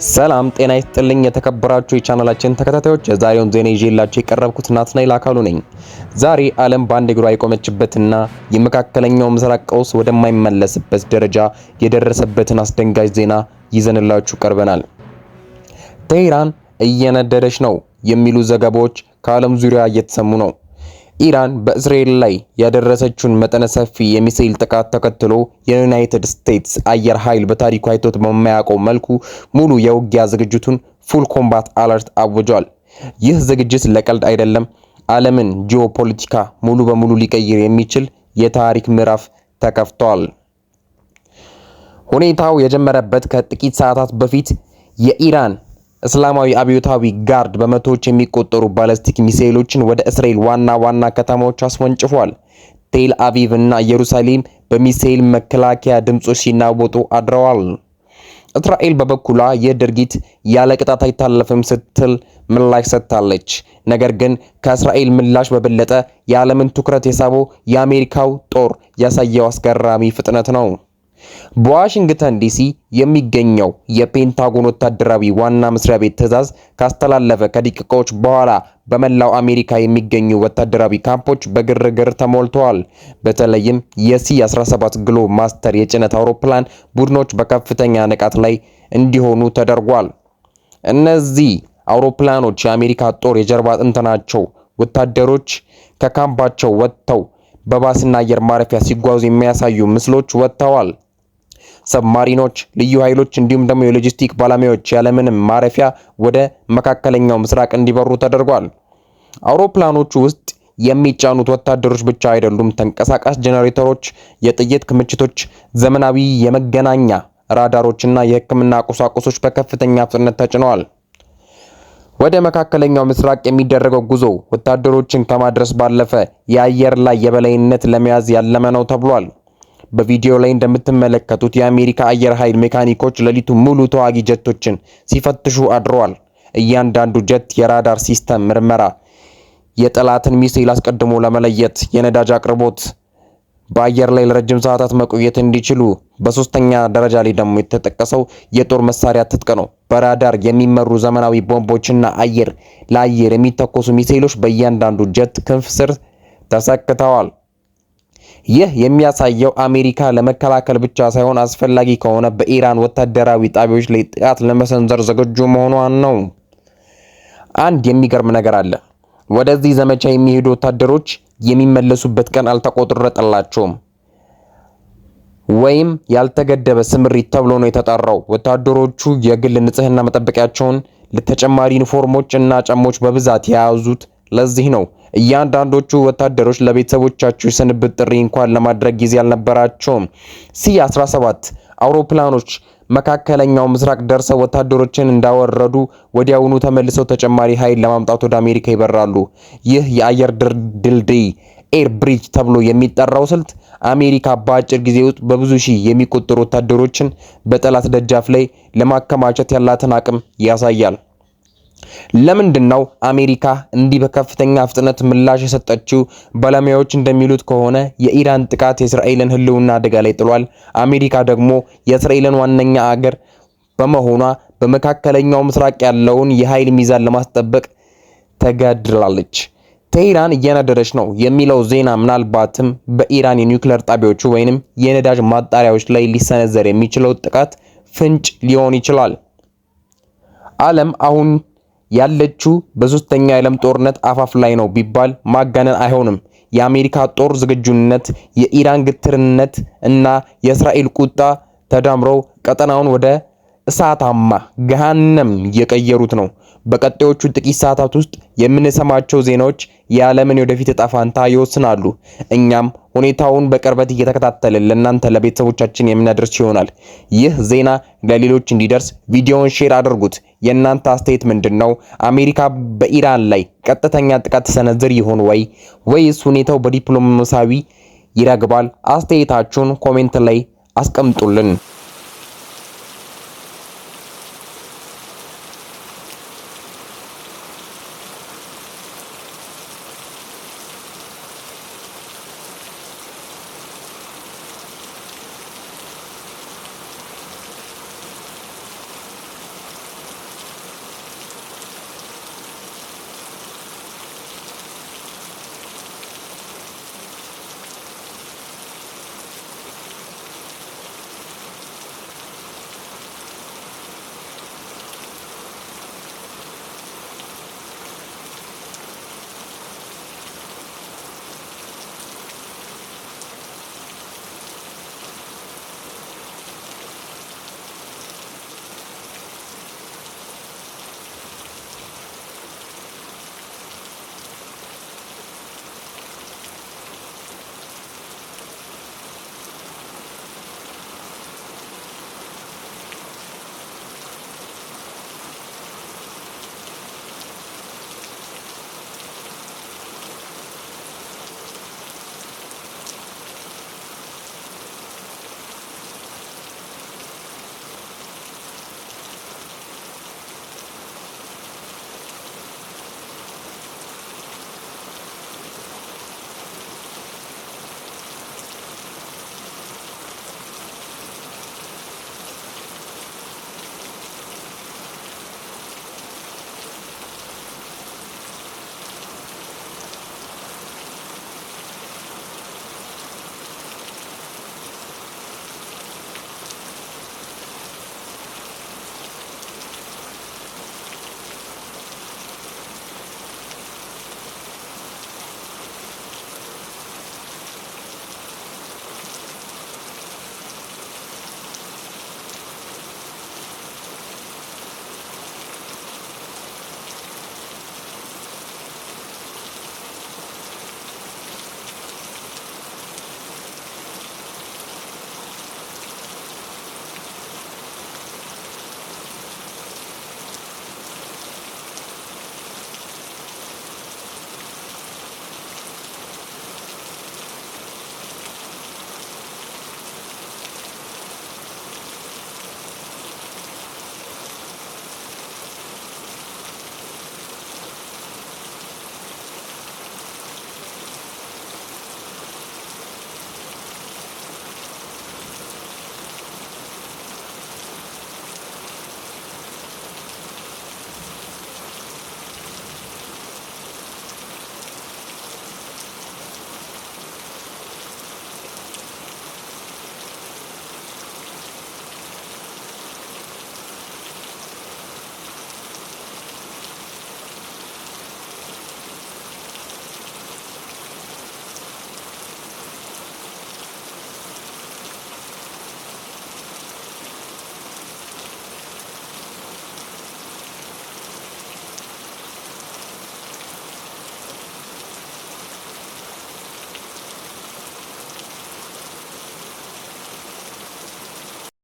ሰላም ጤና ይስጥልኝ የተከበራችሁ የቻናላችን ተከታታዮች፣ የዛሬውን ዜና ይዤላችሁ የቀረብኩት ናትናኤል አካሉ ነኝ። ዛሬ ዓለም በአንድ እግሯ የቆመችበትና የመካከለኛው ምስራቅ ቀውስ ወደማይመለስበት ደረጃ የደረሰበትን አስደንጋጭ ዜና ይዘንላችሁ ቀርበናል። ቴህራን እየነደደች ነው የሚሉ ዘገባዎች ከዓለም ዙሪያ እየተሰሙ ነው። ኢራን በእስራኤል ላይ ያደረሰችውን መጠነ ሰፊ የሚሳኤል ጥቃት ተከትሎ የዩናይትድ ስቴትስ አየር ኃይል በታሪኩ አይቶት በማያውቀው መልኩ ሙሉ የውጊያ ዝግጅቱን ፉል ኮምባት አለርት አውጇል። ይህ ዝግጅት ለቀልድ አይደለም። ዓለምን ጂኦፖለቲካ ሙሉ በሙሉ ሊቀይር የሚችል የታሪክ ምዕራፍ ተከፍቷል። ሁኔታው የጀመረበት ከጥቂት ሰዓታት በፊት የኢራን እስላማዊ አብዮታዊ ጋርድ በመቶዎች የሚቆጠሩ ባላስቲክ ሚሳኤሎችን ወደ እስራኤል ዋና ከተማዎች አስወንጭፏል። ቴል አቪቭ እና ኢየሩሳሌም በሚሳኤል መከላከያ ድምጾች ሲናወጡ አድረዋል። እስራኤል በበኩሏ ይህ ድርጊት ያለ ቅጣት አይታለፍም ስትል ምላሽ ሰጥታለች። ነገር ግን ከእስራኤል ምላሽ በበለጠ የዓለምን ትኩረት የሳበው የአሜሪካው ጦር ያሳየው አስገራሚ ፍጥነት ነው። በዋሽንግተን ዲሲ የሚገኘው የፔንታጎን ወታደራዊ ዋና መስሪያ ቤት ትዕዛዝ ካስተላለፈ ከደቂቃዎች በኋላ በመላው አሜሪካ የሚገኙ ወታደራዊ ካምፖች በግርግር ተሞልተዋል። በተለይም የሲ-17 ግሎ ማስተር የጭነት አውሮፕላን ቡድኖች በከፍተኛ ንቃት ላይ እንዲሆኑ ተደርጓል። እነዚህ አውሮፕላኖች የአሜሪካ ጦር የጀርባ አጥንት ናቸው። ወታደሮች ከካምፓቸው ወጥተው በባስና አየር ማረፊያ ሲጓዙ የሚያሳዩ ምስሎች ወጥተዋል። ሰብማሪኖች፣ ልዩ ኃይሎች እንዲሁም ደግሞ የሎጂስቲክ ባለሙያዎች ያለምንም ማረፊያ ወደ መካከለኛው ምስራቅ እንዲበሩ ተደርጓል። አውሮፕላኖቹ ውስጥ የሚጫኑት ወታደሮች ብቻ አይደሉም። ተንቀሳቃሽ ጄኔሬተሮች፣ የጥይት ክምችቶች፣ ዘመናዊ የመገናኛ ራዳሮችና የሕክምና ቁሳቁሶች በከፍተኛ ፍጥነት ተጭነዋል። ወደ መካከለኛው ምስራቅ የሚደረገው ጉዞ ወታደሮችን ከማድረስ ባለፈ የአየር ላይ የበላይነት ለመያዝ ያለመ ነው ተብሏል። በቪዲዮ ላይ እንደምትመለከቱት የአሜሪካ አየር ኃይል ሜካኒኮች ሌሊቱን ሙሉ ተዋጊ ጀቶችን ሲፈትሹ አድረዋል። እያንዳንዱ ጀት የራዳር ሲስተም ምርመራ፣ የጠላትን ሚሳኤል አስቀድሞ ለመለየት፣ የነዳጅ አቅርቦት፣ በአየር ላይ ለረጅም ሰዓታት መቆየት እንዲችሉ። በሶስተኛ ደረጃ ላይ ደግሞ የተጠቀሰው የጦር መሳሪያ ትጥቅ ነው። በራዳር የሚመሩ ዘመናዊ ቦምቦችና አየር ለአየር የሚተኮሱ ሚሳኤሎች በእያንዳንዱ ጀት ክንፍ ስር ተሰክተዋል። ይህ የሚያሳየው አሜሪካ ለመከላከል ብቻ ሳይሆን አስፈላጊ ከሆነ በኢራን ወታደራዊ ጣቢያዎች ላይ ጥቃት ለመሰንዘር ዝግጁ መሆኗን ነው። አንድ የሚገርም ነገር አለ። ወደዚህ ዘመቻ የሚሄዱ ወታደሮች የሚመለሱበት ቀን አልተቆረጠላቸውም ወይም ያልተገደበ ስምሪት ተብሎ ነው የተጠራው። ወታደሮቹ የግል ንጽህና መጠበቂያቸውን፣ ለተጨማሪ ዩኒፎርሞች እና ጫማዎች በብዛት የያዙት ለዚህ ነው። እያንዳንዶቹ ወታደሮች ለቤተሰቦቻቸው የስንብት ጥሪ እንኳን ለማድረግ ጊዜ አልነበራቸውም። ሲ-17 አውሮፕላኖች መካከለኛው ምስራቅ ደርሰው ወታደሮችን እንዳወረዱ ወዲያውኑ ተመልሰው ተጨማሪ ኃይል ለማምጣት ወደ አሜሪካ ይበራሉ። ይህ የአየር ድልድይ ኤር ብሪጅ ተብሎ የሚጠራው ስልት አሜሪካ በአጭር ጊዜ ውስጥ በብዙ ሺህ የሚቆጠሩ ወታደሮችን በጠላት ደጃፍ ላይ ለማከማቸት ያላትን አቅም ያሳያል። ለምንድነው አሜሪካ እንዲህ በከፍተኛ ፍጥነት ምላሽ የሰጠችው? ባለሙያዎች እንደሚሉት ከሆነ የኢራን ጥቃት የእስራኤልን ሕልውና አደጋ ላይ ጥሏል። አሜሪካ ደግሞ የእስራኤልን ዋነኛ አገር በመሆኗ በመካከለኛው ምስራቅ ያለውን የኃይል ሚዛን ለማስጠበቅ ተገድላለች። ቴህራን እየነደደች ነው የሚለው ዜና ምናልባትም በኢራን የኒውክሌር ጣቢያዎቹ ወይንም የነዳጅ ማጣሪያዎች ላይ ሊሰነዘር የሚችለው ጥቃት ፍንጭ ሊሆን ይችላል። ዓለም አሁን ያለችው በሶስተኛ የዓለም ጦርነት አፋፍ ላይ ነው ቢባል ማጋነን አይሆንም። የአሜሪካ ጦር ዝግጁነት፣ የኢራን ግትርነት እና የእስራኤል ቁጣ ተዳምረው ቀጠናውን ወደ እሳታማ ገሃነም እየቀየሩት ነው። በቀጣዮቹ ጥቂት ሰዓታት ውስጥ የምንሰማቸው ዜናዎች የዓለምን ወደፊት ዕጣ ፈንታ ይወስናሉ። እኛም ሁኔታውን በቅርበት እየተከታተልን ለእናንተ ለቤተሰቦቻችን የምናደርስ ይሆናል። ይህ ዜና ለሌሎች እንዲደርስ ቪዲዮውን ሼር አድርጉት። የእናንተ አስተያየት ምንድነው? አሜሪካ በኢራን ላይ ቀጥተኛ ጥቃት ተሰነዝር ይሆን ወይስ ሁኔታው በዲፕሎማሲያዊ ይረግባል? አስተያየታችሁን ኮሜንት ላይ አስቀምጡልን።